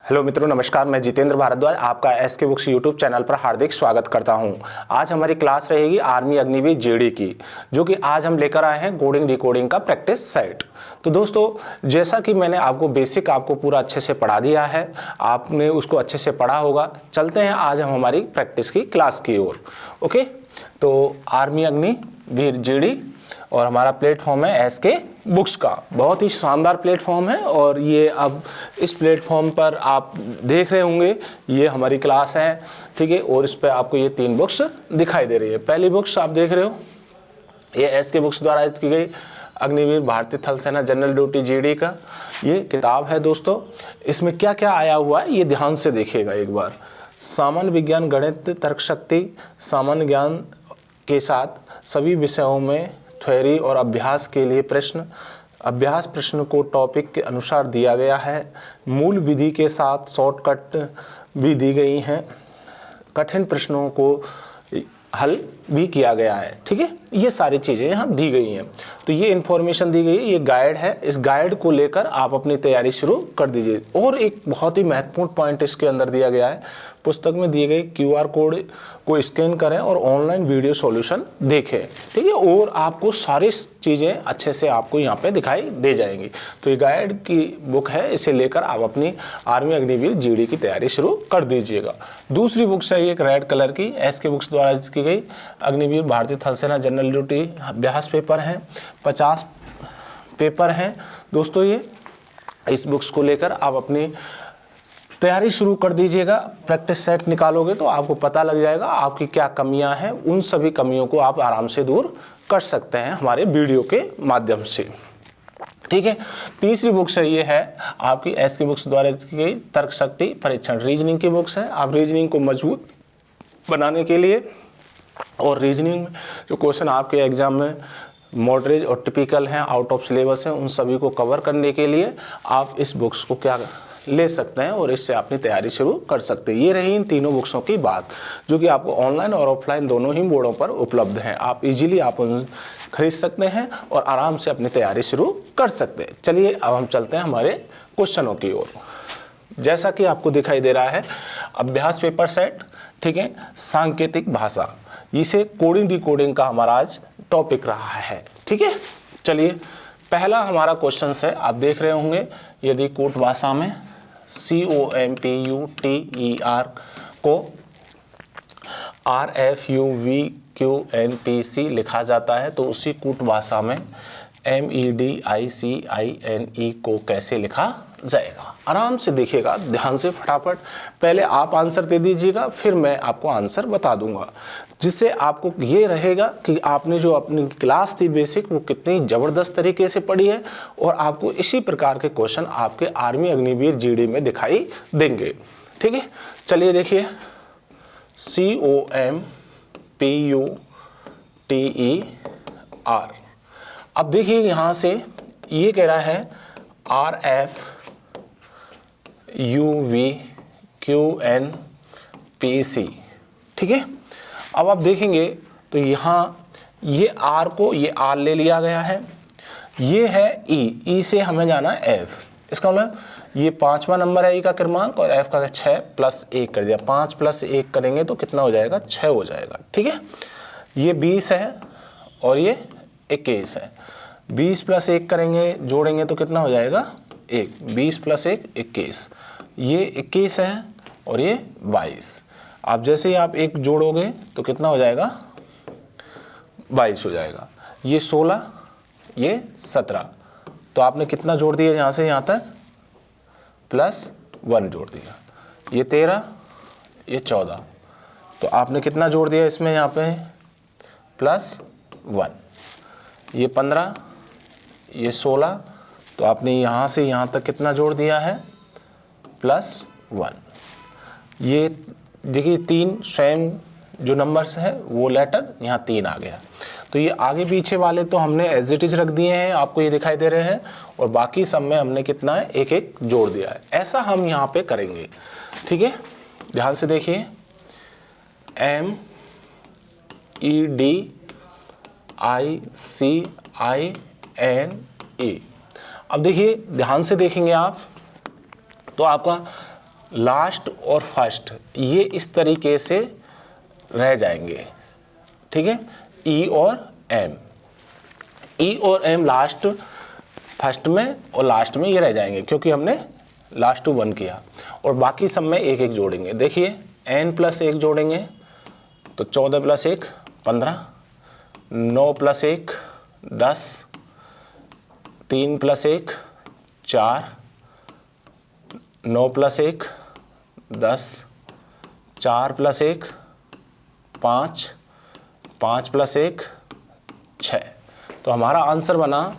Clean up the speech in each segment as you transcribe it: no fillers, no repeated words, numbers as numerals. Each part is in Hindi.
हेलो मित्रों, नमस्कार। मैं जितेंद्र भारद्वाज आपका एसके बुक्स यूट्यूब चैनल पर हार्दिक स्वागत करता हूं। आज हमारी क्लास रहेगी आर्मी अग्निवीर जीडी की, जो कि आज हम लेकर आए हैं कोडिंग डिकोडिंग का प्रैक्टिस सेट। तो दोस्तों, जैसा कि मैंने आपको बेसिक आपको पूरा अच्छे से पढ़ा दिया है, आपने उसको अच्छे से पढ़ा होगा। चलते हैं आज हम हमारी प्रैक्टिस की क्लास की ओर। ओके, तो आर्मी अग्निवीर जीडी और हमारा प्लेटफॉर्म है एसके बुक्स का। बहुत ही शानदार प्लेटफॉर्म है और ये अब इस प्लेटफॉर्म पर आप देख रहे होंगे, ये हमारी क्लास है, ठीक है। और इस पे आपको ये 3 बुक्स दिखाई दे रही है। पहली बुक्स आप देख रहे हो, ये एसके बुक्स द्वारा की गई अग्निवीर भारतीय थल सेना जनरल ड्यूटी जीडी का ये किताब है। दोस्तों, इसमें क्या क्या आया हुआ है ये ध्यान से देखिएगा एक बार। सामान्य विज्ञान, गणित, तर्क शक्ति, सामान्य ज्ञान के साथ सभी विषयों में थ्योरी और अभ्यास के लिए अभ्यास प्रश्न को टॉपिक के अनुसार दिया गया है। मूल विधि के साथ शॉर्टकट भी दी गई हैं। कठिन प्रश्नों को हल भी किया गया है, ठीक है। ये सारी चीज़ें यहाँ दी गई हैं। तो ये इन्फॉर्मेशन दी गई है, ये गाइड है। इस गाइड को लेकर आप अपनी तैयारी शुरू कर दीजिए। और एक बहुत ही महत्वपूर्ण पॉइंट इसके अंदर दिया गया है, पुस्तक में दिए गए QR कोड को स्कैन करें और ऑनलाइन वीडियो सॉल्यूशन देखें, ठीक है। और आपको सारी चीज़ें अच्छे से आपको यहाँ पे दिखाई दे जाएंगी। तो ये गाइड की बुक है, इसे लेकर आप अपनी आर्मी अग्निवीर जीडी की तैयारी शुरू कर दीजिएगा। दूसरी बुक है एक रेड कलर की, एसके बुक्स द्वारा की गई अग्निवीर भारतीय थल सेना जनरल ड्यूटी अभ्यास पेपर हैं, 50 पेपर हैं। दोस्तों, ये इस बुक्स को लेकर आप अपनी तैयारी शुरू कर दीजिएगा। प्रैक्टिस सेट निकालोगे तो आपको पता लग जाएगा आपकी क्या कमियां हैं। उन सभी कमियों को आप आराम से दूर कर सकते हैं हमारे वीडियो के माध्यम से, ठीक है। तीसरी बुक्स है, ये है आपकी एसके बुक्स द्वारा की गई तर्क शक्ति परीक्षण, रीजनिंग की बुक्स है। आप रीजनिंग को मजबूत बनाने के लिए और रीजनिंग में जो क्वेश्चन आपके एग्जाम में मॉडरेज और टिपिकल हैं, आउट ऑफ सिलेबस हैं, उन सभी को कवर करने के लिए आप इस बुक्स को क्या ले सकते हैं और इससे अपनी तैयारी शुरू कर सकते हैं। ये रही इन तीनों बुक्सों की बात, जो कि आपको ऑनलाइन और ऑफलाइन दोनों ही मोडों पर उपलब्ध हैं। आप इजीली आप उन खरीद सकते हैं और आराम से अपनी तैयारी शुरू कर सकते हैं। चलिए अब हम चलते हैं हमारे क्वेश्चनों की ओर। जैसा कि आपको दिखाई दे रहा है, अभ्यास पेपर सेट, ठीक है, सांकेतिक भाषा, इसे कोडिंग डिकोडिंग का हमारा आज टॉपिक रहा है, ठीक है। चलिए, पहला हमारा क्वेश्चन है, आप देख रहे होंगे, यदि कूट भाषा में COMPUTER को RFUVQNPC लिखा जाता है, तो उसी कूट भाषा में MEDICINE को कैसे लिखा जाएगा। आराम से देखिएगा, ध्यान से, फटाफट। पहले आप आंसर दे दीजिएगा, फिर मैं आपको आंसर बता दूंगा, जिससे आपको ये रहेगा कि आपने जो अपनी क्लास थी बेसिक, वो कितनी ज़बरदस्त तरीके से पढ़ी है। और आपको इसी प्रकार के क्वेश्चन आपके आर्मी अग्निवीर जीडी में दिखाई देंगे, ठीक है। चलिए देखिए, COMPUTER। अब देखिए यहाँ से ये कह रहा है RFUVQNPC, ठीक है। अब आप देखेंगे तो यहाँ ये R को ये R ले लिया गया है, ये है E से हमें जाना है F। इसका मतलब ये 5वां नंबर है E का क्रमांक और F का 6 + 1 कर दिया। 5 + 1 करेंगे तो कितना हो जाएगा, 6 हो जाएगा, ठीक है। ये 20 है और ये 21 है। 20 + 1 करेंगे, जोड़ेंगे तो कितना हो जाएगा, 1। 20 + 1 21। ये 21 है और ये 22। आप जैसे ही आप 1 जोड़ोगे तो कितना हो जाएगा, 22 हो जाएगा। ये 16, ये 17। तो आपने कितना जोड़ दिया यहाँ से यहाँ तक, +1 जोड़ दिया। ये 13, ये 14। तो आपने कितना जोड़ दिया इसमें यहाँ पे, +1। ये 15, ये 16। तो आपने यहाँ से यहाँ तक कितना जोड़ दिया है, +1। ये देखिए 3 स्वयं जो नंबर्स है वो लेटर यहाँ 3 आ गया। तो ये आगे पीछे वाले तो हमने एज इट इज रख दिए हैं, आपको ये दिखाई दे रहे हैं, और बाकी सब में हमने कितना है, 1-1 जोड़ दिया है। ऐसा हम यहाँ पे करेंगे, ठीक है। ध्यान से देखिए, MEDICINE। अब देखिए, ध्यान से देखेंगे आप तो आपका लास्ट और फर्स्ट ये इस तरीके से रह जाएंगे, ठीक है। ई और एम, ई और एम लास्ट फर्स्ट में और लास्ट में ये रह जाएंगे क्योंकि हमने लास्ट टू 1 किया, और बाकी सब में एक एक जोड़ेंगे। देखिए n + 1 जोड़ेंगे तो 14 + 1 15, 9 + 1 10, 3 + 1 4, 9 + 1 10, 4 + 1 5, 5 + 1 6। तो हमारा आंसर बना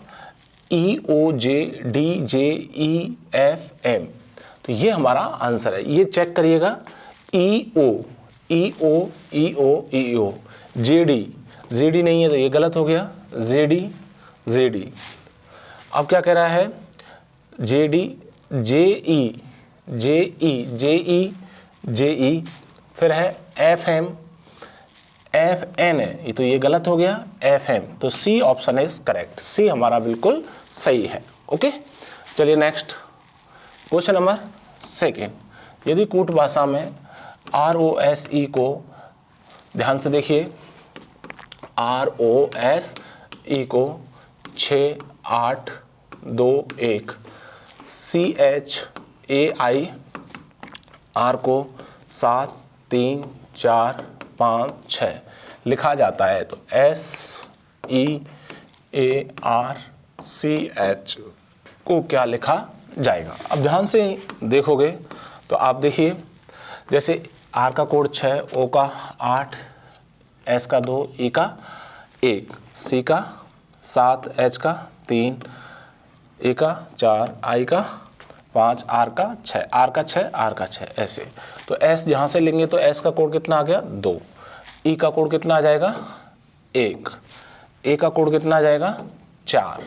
EOJDJEFM। तो ये हमारा आंसर है। ये चेक करिएगा, EO JD नहीं है तो ये गलत हो गया, ZD। अब क्या कह रहा है, JD JE, फिर है FM FN है, ये तो ये गलत हो गया, FM। तो C option is correct, C हमारा बिल्कुल सही है। ओके, चलिए नेक्स्ट क्वेश्चन नंबर 2। यदि कूट भाषा में ROSE को ध्यान से देखिए, ROSE को 6 8 2 1, CHAIR को 7 3 4 5 6 लिखा जाता है, तो SEARCH को क्या लिखा जाएगा। अब ध्यान से देखोगे तो आप देखिए, जैसे R का कोड 6, O का 8, S का 2, E का 1, C का 7, H का 3, E का 4, I का 5, R का 6, R का 6, R का 6 ऐसे। तो S यहाँ से लेंगे तो S का कोड कितना आ गया 2, E का कोड कितना आ जाएगा 1, A का कोड कितना आ जाएगा 4,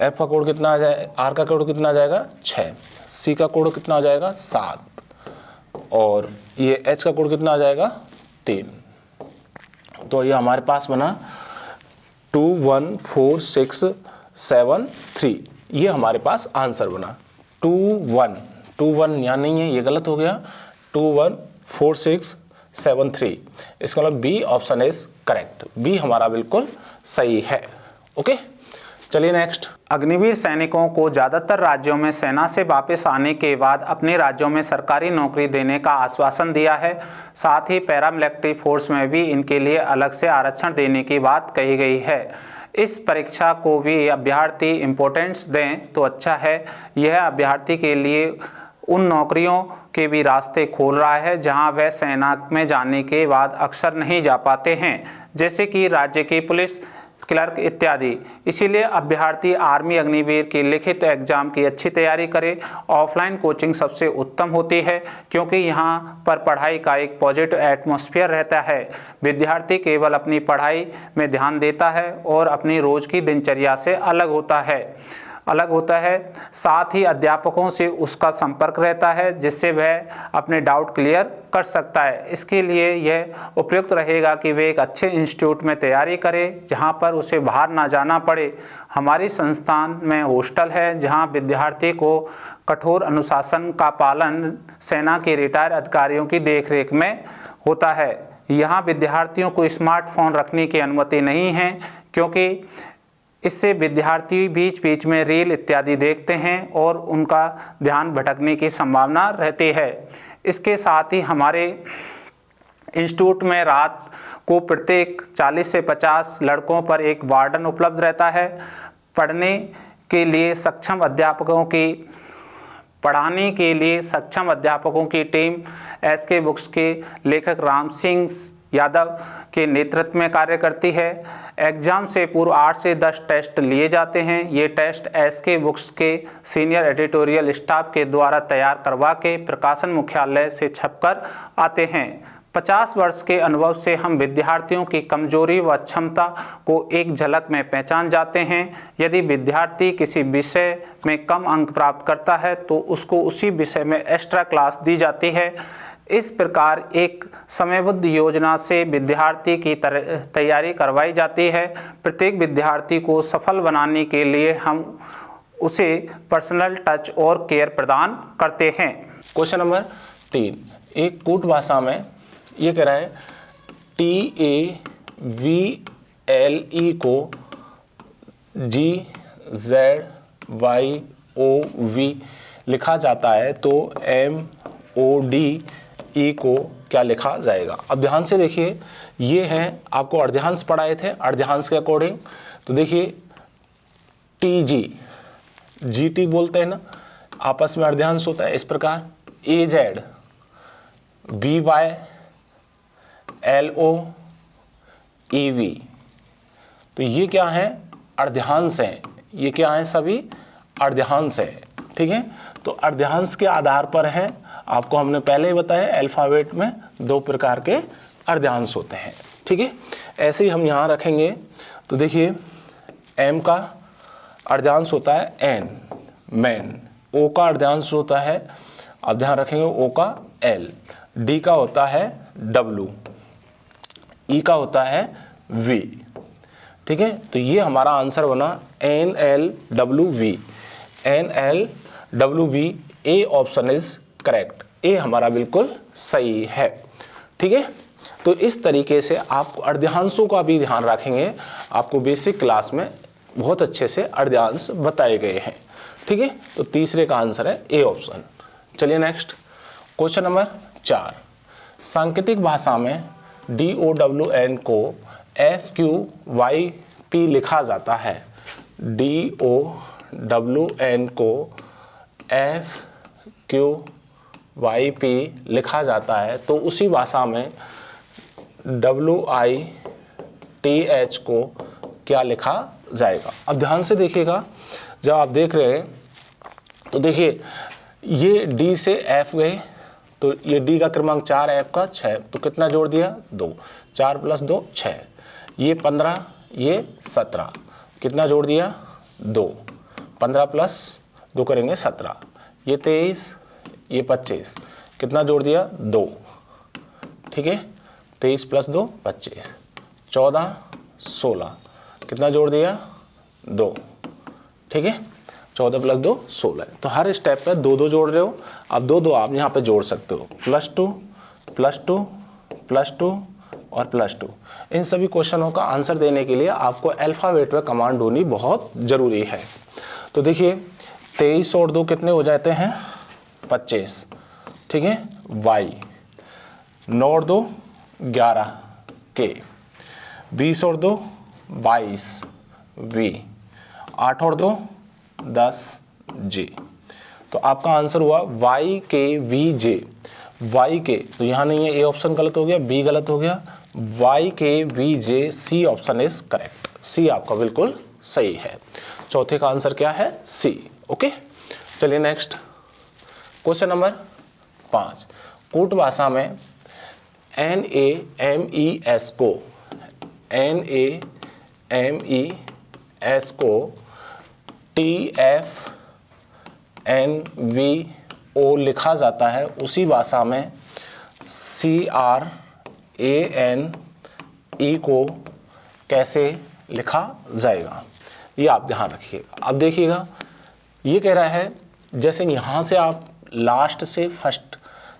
F का कोड कितना आ जाएगा, R का कोड कितना आ जाएगा 6, C का कोड कितना आ जाएगा 7, और ये H का कोड कितना आ जाएगा 3। तो ये हमारे पास बना 214673, ये हमारे पास आंसर बना। 21 यहाँ नहीं है, ये गलत हो गया, 214673, इसका मतलब B option is correct, B हमारा बिल्कुल सही है। ओके, चलिए नेक्स्ट। अग्निवीर सैनिकों को ज़्यादातर राज्यों में सेना से वापस आने के बाद अपने राज्यों में सरकारी नौकरी देने का आश्वासन दिया है। साथ ही पैरामिलिट्री फोर्स में भी इनके लिए अलग से आरक्षण देने की बात कही गई है। इस परीक्षा को भी अभ्यर्थी इम्पोर्टेंस दें तो अच्छा है। यह अभ्यर्थी के लिए उन नौकरियों के भी रास्ते खोल रहा है जहां वह सेना में जाने के बाद अक्सर नहीं जा पाते हैं, जैसे कि राज्य की पुलिस, क्लर्क इत्यादि। इसीलिए अभ्यर्थी आर्मी अग्निवीर की लिखित एग्जाम की अच्छी तैयारी करे। ऑफलाइन कोचिंग सबसे उत्तम होती है क्योंकि यहाँ पर पढ़ाई का एक पॉजिटिव एटमॉस्फेयर रहता है। विद्यार्थी केवल अपनी पढ़ाई में ध्यान देता है और अपनी रोज की दिनचर्या से अलग होता है। साथ ही अध्यापकों से उसका संपर्क रहता है जिससे वह अपने डाउट क्लियर कर सकता है। इसके लिए यह उपयुक्त रहेगा कि वे एक अच्छे इंस्टीट्यूट में तैयारी करे जहां पर उसे बाहर ना जाना पड़े। हमारी संस्थान में हॉस्टल है जहां विद्यार्थी को कठोर अनुशासन का पालन सेना के रिटायर अधिकारियों की देखरेख में होता है। यहाँ विद्यार्थियों को स्मार्टफोन रखने की अनुमति नहीं है क्योंकि इससे विद्यार्थी बीच बीच में रील इत्यादि देखते हैं और उनका ध्यान भटकने की संभावना रहती है। इसके साथ ही हमारे इंस्टीट्यूट में रात को प्रत्येक 40 से 50 लड़कों पर एक वार्डन उपलब्ध रहता है। पढ़ाने के लिए सक्षम अध्यापकों की टीम एसके बुक्स के लेखक राम सिंह यादव के नेतृत्व में कार्य करती है। एग्जाम से पूर्व 8 से 10 टेस्ट लिए जाते हैं। ये टेस्ट एसके बुक्स के सीनियर एडिटोरियल स्टाफ के द्वारा तैयार करवा के प्रकाशन मुख्यालय से छपकर आते हैं। 50 वर्ष के अनुभव से हम विद्यार्थियों की कमजोरी व क्षमता को एक झलक में पहचान जाते हैं। यदि विद्यार्थी किसी विषय में कम अंक प्राप्त करता है तो उसको उसी विषय में एक्स्ट्रा क्लास दी जाती है। इस प्रकार एक समयबद्ध योजना से विद्यार्थी की तैयारी करवाई जाती है। प्रत्येक विद्यार्थी को सफल बनाने के लिए हम उसे पर्सनल टच और केयर प्रदान करते हैं। क्वेश्चन नंबर 3, एक कूट भाषा में ये कह रहा है TAVLE को GZYOV लिखा जाता है तो MODE को क्या लिखा जाएगा। अब ध्यान से देखिए, ये हैं आपको अर्धयांश पढ़ाए थे, अर्धयांश के अकॉर्डिंग। तो देखिए TG GT बोलते हैं ना, आपस में अर्धयांश होता है इस प्रकार। AZ BYLOEV, तो ये क्या है, अर्धयांश हैं। ये क्या है, सभी अर्धयांश है। ठीक है, तो अर्धयांश के आधार पर है, आपको हमने पहले ही बताया अल्फाबेट में 2 प्रकार के अर्धयांश होते हैं। ठीक है, ऐसे ही हम यहाँ रखेंगे। तो देखिए M का अर्धयांश होता है N, मैन। O का अर्धयांश होता है, अब ध्यान रखेंगे, O का L, D का होता है W, E का होता है V। ठीक है, तो ये हमारा आंसर बना NLWV। NLWV, A option is correct. A हमारा बिल्कुल सही है। ठीक है, तो इस तरीके से आप अर्धयांशों का भी ध्यान रखेंगे। आपको बेसिक क्लास में बहुत अच्छे से अर्धयांश बताए गए हैं। ठीक है, तो तीसरे का आंसर है ए ऑप्शन। चलिए नेक्स्ट, क्वेश्चन नंबर 4, सांकेतिक भाषा में DOWN को FQYP लिखा जाता है। DOWN को FQYP लिखा जाता है तो उसी भाषा में WITH को क्या लिखा जाएगा। अब ध्यान से देखिएगा, जब आप देख रहे हैं तो देखिए ये D से F गए, तो ये D का क्रमांक 4, F का 6, तो कितना जोड़ दिया, 2, 4 + 2 6, ये 15, ये 17, कितना जोड़ दिया, 2, 15 + 2 करेंगे 17, ये 23, ये 25, कितना जोड़ दिया, 2। ठीक है, 23 + 2 25, 14 16, कितना जोड़ दिया, 2। ठीक है, 14 + 2 16। तो हर स्टेप पे 2 जोड़ रहे हो। अब 2 आप यहाँ पे जोड़ सकते हो, +2 +2 +2 और +2। इन सभी क्वेश्चनों का आंसर देने के लिए आपको अल्फ़ाबेट में कमांड होनी बहुत ज़रूरी है। तो देखिए 23 और 2 कितने हो जाते हैं, 25। ठीक है, Y, 9 और 2 11 K, 20 और 2 22 V, 8 और 2 10 J। तो आपका आंसर हुआ YKVJ। YK, तो यहाँ नहीं है, ए ऑप्शन गलत हो गया, बी गलत हो गया, YKVJ, C option is correct. C आपका बिल्कुल सही है। चौथे का आंसर क्या है, सी। ओके, चलिए नेक्स्ट, क्वेश्चन नंबर 5, कूट भाषा में NAMES को TFNVO लिखा जाता है, उसी भाषा में CRANE को कैसे लिखा जाएगा, ये आप ध्यान रखिएगा। अब देखिएगा, ये कह रहा है जैसे यहाँ से आप लास्ट से फर्स्ट,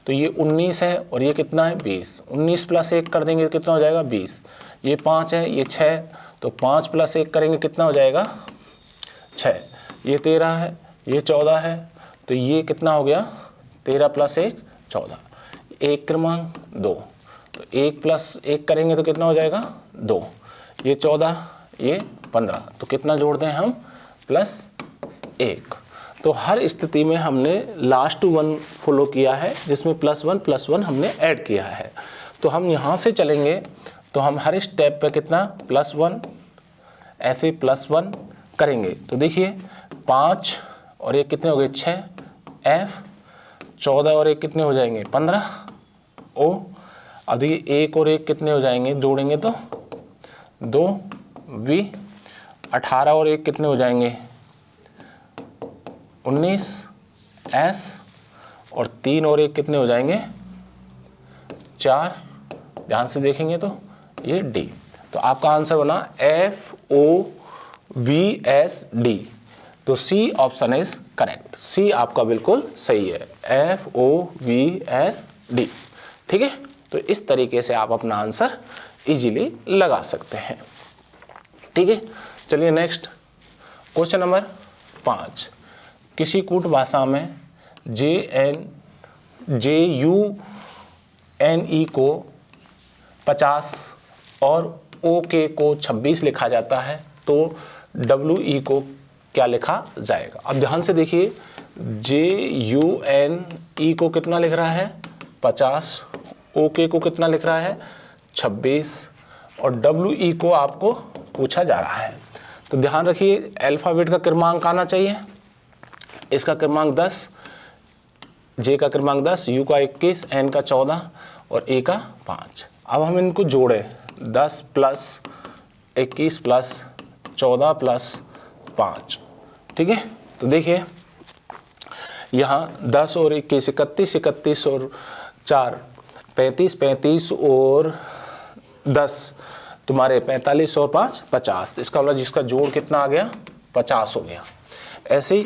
तो ये 19 है और ये कितना है, 20। 19 + 1 कर देंगे कितना हो जाएगा, 20। ये 5 है, ये 6, तो 5 + 1 करेंगे कितना हो जाएगा, 6। ये 13 है, ये 14 है, तो ये कितना हो गया, 13 + 1 14। एक क्रमांक 2, तो 1 + 1 करेंगे तो कितना हो जाएगा, 2। ये 14, ये 15, तो कितना जोड़ दें हम, +1। तो हर स्थिति में हमने लास्ट 1 फॉलो किया है, जिसमें +1 हमने ऐड किया है। तो हम यहाँ से चलेंगे तो हम हर स्टेप पे कितना, +1, ऐसे +1 करेंगे। तो देखिए 5 और 1 कितने हो गए, 6 F, 14 और 1 कितने हो जाएंगे, 15 O। अब देखिए 1 और 1 कितने हो जाएंगे, जोड़ेंगे तो 2 V, 18 और 1 कितने हो जाएंगे, 19 S, और 3 और 1 कितने हो जाएंगे, 4। ध्यान से देखेंगे तो ये D। तो आपका आंसर बना FOVSD, तो सी ऑप्शन इज करेक्ट, सी आपका बिल्कुल सही है, FOVSD। ठीक है, तो इस तरीके से आप अपना आंसर इजीली लगा सकते हैं। ठीक है, चलिए नेक्स्ट क्वेश्चन नंबर 5। किसी कूट भाषा में JUNE को 50 और OK को 26 लिखा जाता है, तो WE को क्या लिखा जाएगा? अब ध्यान से देखिए, JUNE को कितना लिख रहा है 50, OK को कितना लिख रहा है 26 और WE को आपको पूछा जा रहा है। तो ध्यान रखिए, अल्फ़ाबेट का क्रमांक आना चाहिए। इसका क्रमांक 10, J का क्रमांक 10, U का 21, N का 14 और A का 5। अब हम इनको जोड़ें, 10 प्लस 21 प्लस 14 प्लस 5। ठीक है, तो देखिए यहाँ 10 और 21 31, 31 और 4 35, 35 और 10 तुम्हारे 45 और 5 50। तो इसका मतलब जिसका जोड़ कितना आ गया 50 हो गया। ऐसे ही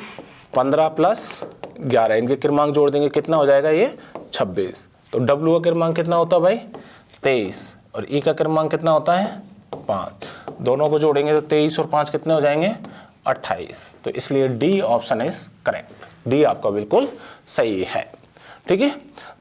15 प्लस 11, इनके क्रमांक जोड़ देंगे कितना हो जाएगा ये 26। तो W का क्रमांक कितना होता है भाई 23 और E का क्रमांक कितना होता है 5। दोनों को जोड़ेंगे तो 23 और 5 कितने हो जाएंगे 28। तो इसलिए D option is correct, D आपका बिल्कुल सही है। ठीक है,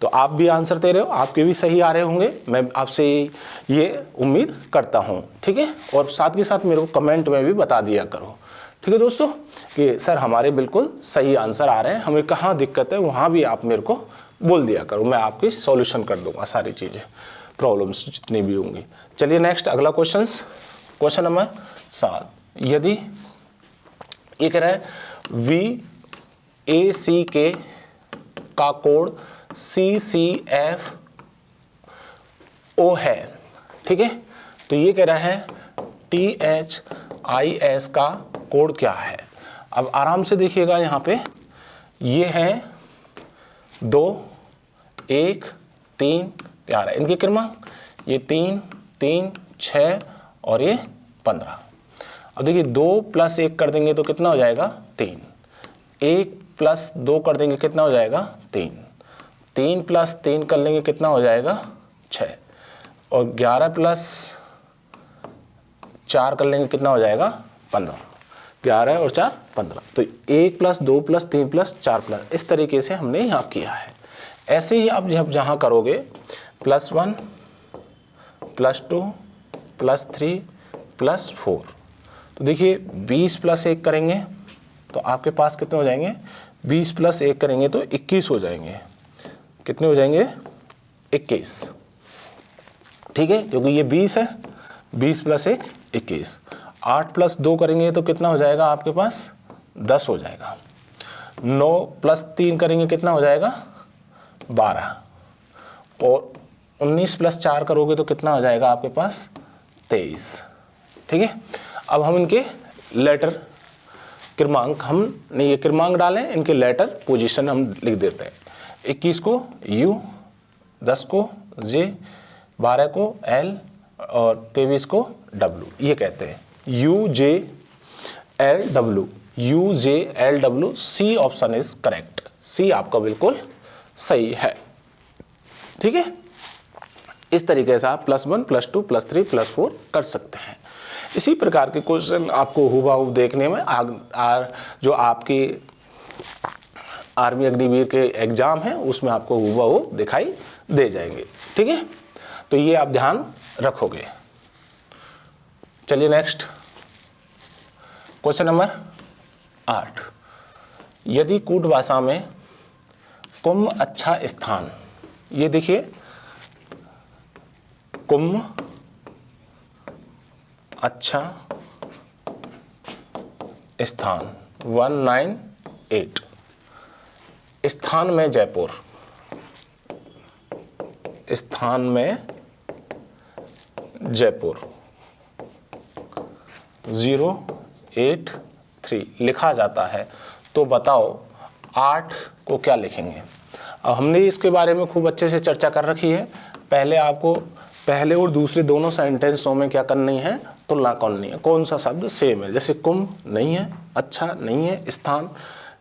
तो आप भी आंसर दे रहे हो, आपके भी सही आ रहे होंगे, मैं आपसे ये उम्मीद करता हूँ। ठीक है, और साथ के साथ मेरे को कमेंट में भी बता दिया करो। ठीक है दोस्तों, कि सर हमारे बिल्कुल सही आंसर आ रहे हैं, हमें कहाँ दिक्कत है वहाँ भी आप मेरे को बोल दिया करो, मैं आपकी सॉल्यूशन कर दूंगा सारी चीज़ें, प्रॉब्लम्स जितनी भी होंगी। चलिए नेक्स्ट अगला क्वेश्चन नंबर 7। यदि ये कह रहा है VACK का कोड CCFO है। ठीक है, तो ये कह रहा है THIS का कोड क्या है? अब आराम से देखिएगा, यहाँ पे ये है 2 1 3 11, इनके क्रमांक ये 3 3 6 और ये 15। अब देखिए 2 प्लस 1 कर देंगे तो कितना हो जाएगा 3, 1 प्लस 2 कर देंगे कितना हो जाएगा 3, 3 प्लस 3 कर लेंगे कितना हो जाएगा 6 और 11 प्लस 4 कर लेंगे कितना हो जाएगा 15। 11 और 4 15, तो 1 प्लस 2 प्लस 3 प्लस 4 प्लस, इस तरीके से हमने यहाँ किया है। ऐसे ही आप जब जहाँ करोगे +1 +2 +3 +4, तो देखिए 20 प्लस 1 करेंगे तो आपके पास कितने हो जाएंगे, 20 प्लस 1 करेंगे तो 21 हो जाएंगे। कितने हो जाएंगे 21। ठीक है, क्योंकि ये 20 है, 20 प्लस 1 21। 8 प्लस 2 करेंगे तो कितना हो जाएगा आपके पास 10 हो जाएगा। 9 प्लस 3 करेंगे कितना हो जाएगा 12 और 19 प्लस 4 करोगे तो कितना हो जाएगा आपके पास 23। ठीक है, अब हम इनके लेटर क्रमांक, हमने ये क्रमांक डालें, इनके लेटर पोजीशन हम लिख देते हैं। 21 को U, 10 को J, 12 को L और 23 को W, ये कहते हैं UJLW, UJLW। C option is correct, C आपका बिल्कुल सही है। ठीक है, इस तरीके से आप +1 +2 +3 +4 कर सकते हैं। इसी प्रकार के क्वेश्चन आपको हुबहू देखने में जो आपकी आर्मी अग्निवीर के एग्जाम है उसमें आपको हुबहू दिखाई दे जाएंगे। ठीक है, तो ये आप ध्यान रखोगे। चलिए नेक्स्ट क्वेश्चन नंबर 8। यदि कूट भाषा में कुंभ अच्छा स्थान, ये देखिए कुंभ अच्छा स्थान 198, स्थान में जयपुर, स्थान में जयपुर 083 लिखा जाता है, तो बताओ 8 को क्या लिखेंगे? अब हमने इसके बारे में खूब अच्छे से चर्चा कर रखी है। पहले आपको पहले और दूसरे दोनों सेंटेंसों में क्या करनी है, तुलना करनी है, कौन सा शब्द सेम है। जैसे कुंभ नहीं है, अच्छा नहीं है स्थान,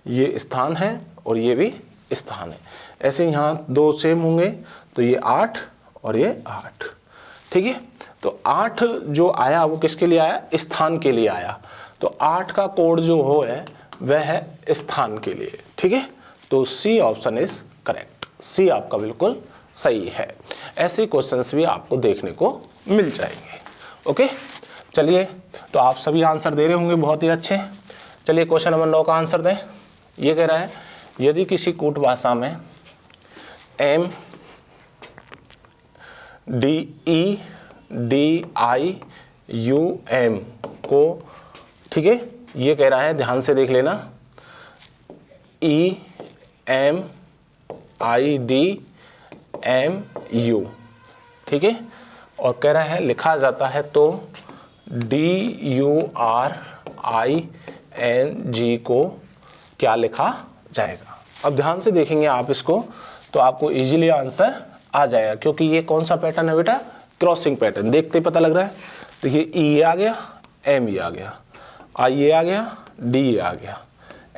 ये स्थान है और ये भी स्थान है। ऐसे यहाँ 2 सेम होंगे तो ये 8 और ये 8, ठीक है। तो 8 जो आया वो किसके लिए आया, स्थान के लिए आया। तो 8 का कोड जो हो है वह है स्थान के लिए, ठीक है। तो सी ऑप्शन इज करेक्ट, सी आपका बिल्कुल सही है। ऐसे क्वेश्चंस भी आपको देखने को मिल जाएंगे। ओके, चलिए, तो आप सभी आंसर दे रहे होंगे बहुत ही अच्छे। चलिए क्वेश्चन नंबर 9 का आंसर दें। ये कह रहा है यदि किसी कूट भाषा में M DE DIUM को, ठीक है, ये कह रहा है, ध्यान से देख लेना, EMIDMU, ठीक है, और कह रहा है लिखा जाता है तो DURING को क्या लिखा जाएगा। अब ध्यान से देखेंगे आप इसको तो आपको इजीली आंसर आ जाएगा, क्योंकि ये कौन सा पैटर्न है बेटा, क्रॉसिंग पैटर्न। देखते ही पता लग रहा है। देखिए E ये आ गया, M ये आ गया, I ये आ गया, D ये आ गया,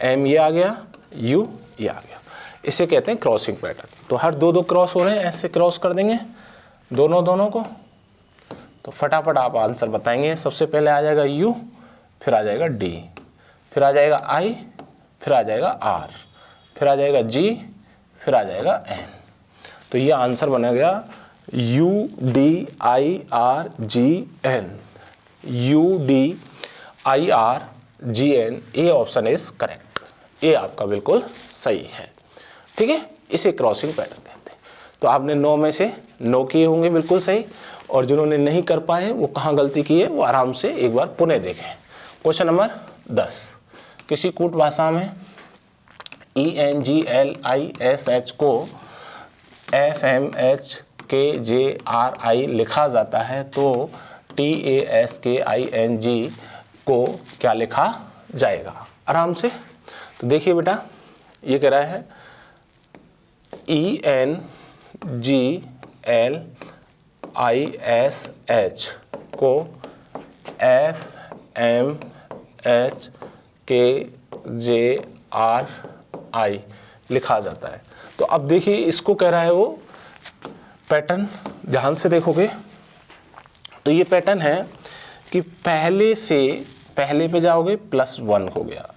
M ये आ गया, U ये आ गया। इसे कहते हैं क्रॉसिंग पैटर्न। तो हर 2-2 क्रॉस हो रहे हैं, ऐसे क्रॉस कर देंगे दोनों को, तो फटाफट आप आंसर बताएंगे। सबसे पहले आ जाएगा U, फिर आ जाएगा D, फिर आ जाएगा I, फिर आ जाएगा R, फिर आ जाएगा G, फिर आ जाएगा N। तो ये आंसर बना गया UDIRGN, UDIRGN। ये ऑप्शन इज करेक्ट, ये आपका बिल्कुल सही है, ठीक है। इसे क्रॉसिंग पैटर्न कहते हैं। तो आपने 9 में से 9 किए होंगे बिल्कुल सही, और जिन्होंने नहीं कर पाए वो कहाँ गलती की है वो आराम से एक बार पुनः देखें। क्वेश्चन नंबर 10, किसी कूट भाषा में ENGLISH को FMHKJRI लिखा जाता है तो TASKING को क्या लिखा जाएगा। आराम से तो देखिए बेटा, ये कह रहा है ENGLISH को FMHKJRI लिखा जाता है। तो अब देखिए इसको कह रहा है वो पैटर्न, ध्यान से देखोगे तो ये पैटर्न है कि पहले से पहले पे जाओगे +1 हो गया,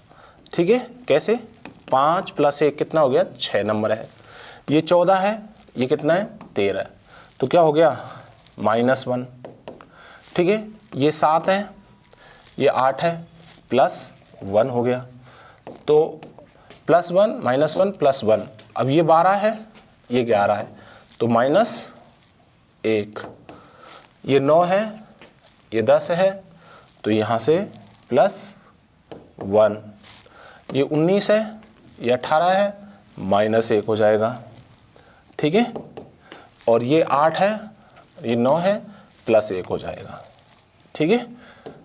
ठीक है। कैसे, 5 + 1 कितना हो गया, 6 नंबर है। ये 14 है, ये कितना है, 13, तो क्या हो गया, -1, ठीक है। ये 7 है, ये 8 है, +1 हो गया। तो +1 -1 +1, अब ये 12 है, ये 11 है, तो -1। ये 9 है, ये 10 है, तो यहाँ से +1। ये 19 है, ये 18 है, -1 हो जाएगा, ठीक है। और ये 8 है, ये 9 है, +1 हो जाएगा, ठीक है।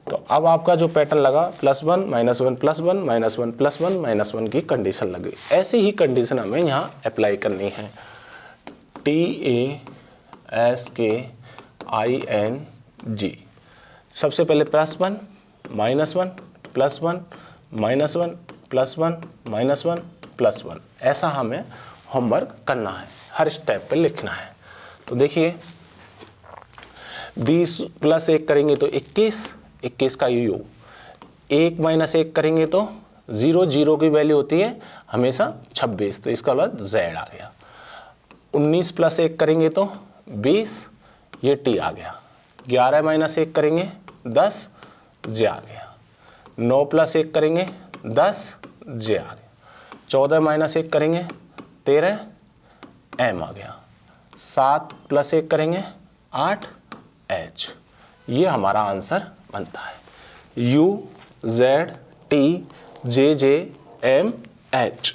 तो अब आपका जो पैटर्न लगा +1 -1 +1 -1 +1 -1 की कंडीशन लगी। ऐसी ही कंडीशन हमें यहाँ अप्लाई करनी है। TASKING, सबसे पहले +1 -1 +1 -1 +1 -1 +1, ऐसा हमें होमवर्क करना है, हर स्टेप पे लिखना है। तो देखिए 20 + 1 करेंगे तो 21 का U, 1 - 1 करेंगे तो 0 की वैल्यू होती है हमेशा 26, तो इसका मतलब Z आ गया। 19 + 1 करेंगे तो 20, ये T आ गया। 11 - 1 करेंगे 10, J आ गया। 9 + 1 करेंगे 10, J आ गया। 14 - 1 करेंगे 13, M आ गया। 7 + 1 करेंगे 8, H। ये हमारा आंसर बनता है UZTJJMH।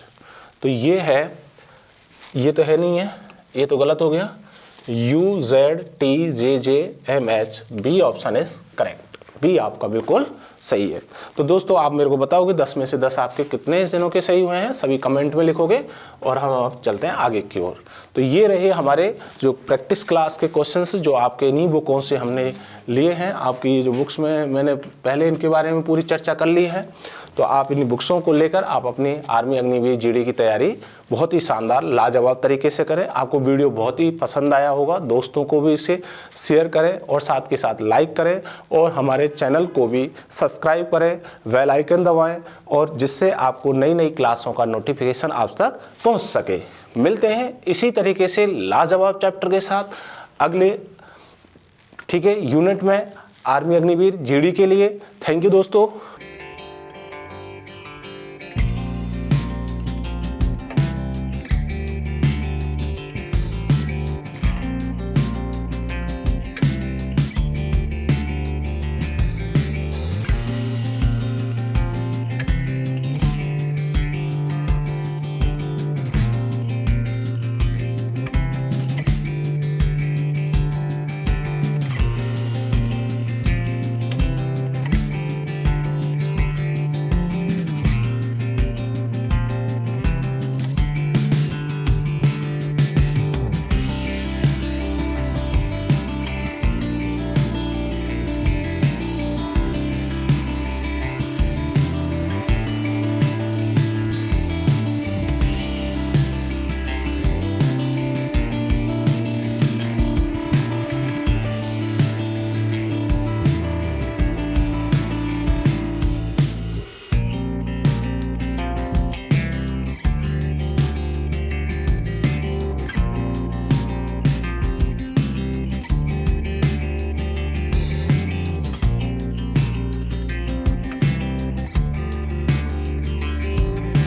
तो ये है, ये तो है नहीं है, ये तो गलत हो गया। UZTJJMH, B option is correct, B आपका बिल्कुल सही है। तो दोस्तों आप मेरे को बताओगे 10 में से 10 आपके कितने जनों के सही हुए हैं, सभी कमेंट में लिखोगे और हम अब चलते हैं आगे की ओर। तो ये रहे हमारे जो प्रैक्टिस क्लास के क्वेश्चंस जो आपके इन्हीं बुकों से हमने लिए हैं। आपकी ये जो बुक्स में मैंने पहले इनके बारे में पूरी चर्चा कर ली है, तो आप इन बुक्सों को लेकर आप अपनी आर्मी अग्निवीर जीडी की तैयारी बहुत ही शानदार लाजवाब तरीके से करें। आपको वीडियो बहुत ही पसंद आया होगा, दोस्तों को भी इसे शेयर करें और साथ के साथ लाइक करें और हमारे चैनल को भी सब्सक्राइब करें, बेल आइकन दबाएं और जिससे आपको नई नई क्लासों का नोटिफिकेशन आप तक पहुंच सके। मिलते हैं इसी तरीके से लाजवाब चैप्टर के साथ अगले यूनिट में आर्मी अग्निवीर जीडी के लिए। थैंक यू दोस्तों।